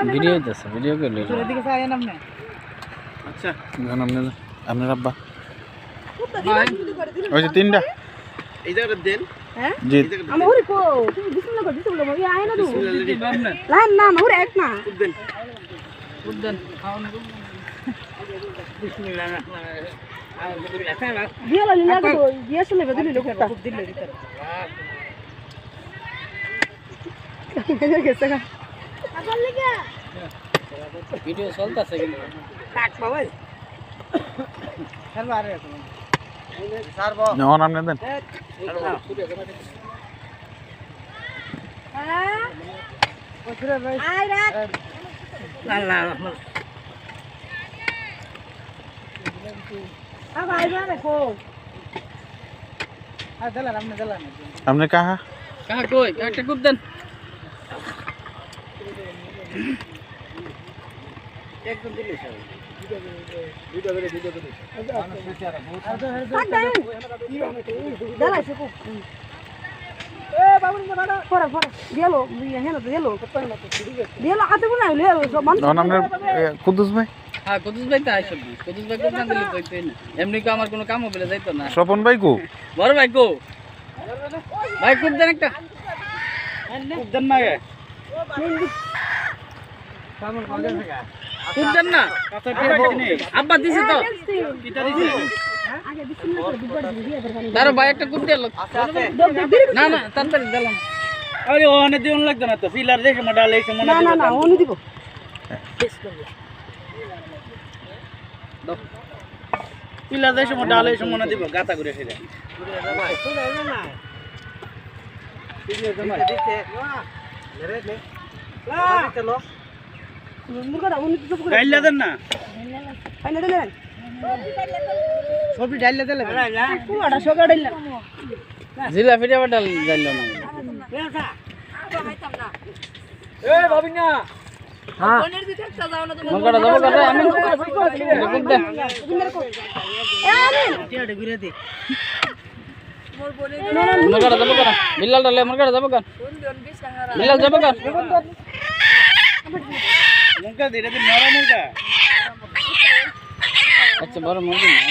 video হইতেছে, video করলে আচ্ছা আপনার আব্বা ওই যে তিনটা এই জায়গাটা দেন হ্যাঁ জি আমার ওরে কো তুমি বিসমিল্লাহ কর দিছো বলো আয় না তুমি না না ওরে এক না দেন উদ্যান বিসমিল্লাহ দিয়ে লা লিলা গো দিয়ে শুনে বেদলি লোকটা দিলে ভিতরে গেছে না আবার লাগা ভিডিও চলতেছে কিন্তু কাট বাবা খেলবা আরে সারবো নন আপনি দেন হ্যাঁ ওরে ভাই আয় রাখ আল্লাহ আ ভাই বারে কো আ দেলা আপনি দেলা আপনি কাহা কাহা কই একটা কুপ দেন একদম দিলে স্যার ভিডিও করে কাট দাও দাঁড়াইছে কো এ বাবু না ফরা ফরা দিলো হেনা দিলো দিলো আতে কোনা হইলো সব মান নন আপনার কুদ্দুস ভাই হ্যাঁ কুদুস ভাই তো আইসব কুদুস ভাই কুপ না দিলে তো হইতোই না এমনি কো আমার কোনো কামও বলে যাইতো না স্বপন ভাই কো বড় ভাই কো ভাই কুপ দেন একটা খুব দেন না গে কুপ দেন না কথা দিয়ে দিনি আব্বা দিছে তো কিটা দিছে আগে বিসমিল্লাহ করে দুবার দিয়ে দরকার দাঁড়ো ভাই একটা কুপ দিল না না তাড়াতাড়ি দিলাম আরে ওখানে দিন লাগতো না তো ফিলার দেখে মডা লেছে মনে না না না ওনি দিব ফিলার দেখে মডা লেছে মনে দিব গাতা করে ফেলে মুরগা ওনি দিব গাইলা দেন না ফাইনা দিলেন সবই ডাইলা দিলে পুরাটা সগা দিলেন জিলা ফিরে বাটাল যাইল না এ ভাবিনা হ্যাঁ মঙ্গড়া যাব করে আমি কুপ দে টিয়াড়ে ঘুরে দে মঙ্গড়া যাব করে বিল্লাল ডালে মঙ্গড়া যাব কর বিল্লাল যাব কর মুঙ্কা ধীরে ধীরে নরম মুঙ্কা আচ্ছা বড় মুরগি না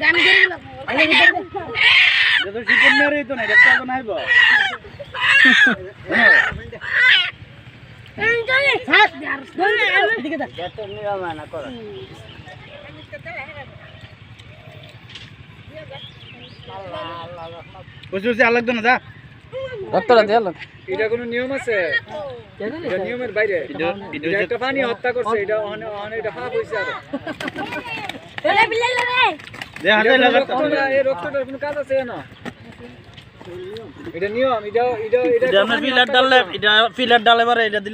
জানি দিলাম যত চিকেন মেরে তো না দেখতে তো নাইব এই জানি সাত यार দিকে দা এত নিয়ম না করো বুঝছিস আলাগ না যা ডক্টর দিয়াল এটা কোনো নিয়ম আছে এটা নিয়মের বাইরে এটা একটা পানি হত্যা করছে এটা এটা পাপ হইছে আর ওরে বিল্লাল রে দে হাতে লাগা এই রক্তটার কোনো কাজ আছে না এটা নিয়ম এটা ফিলার ডালে এবারে এটা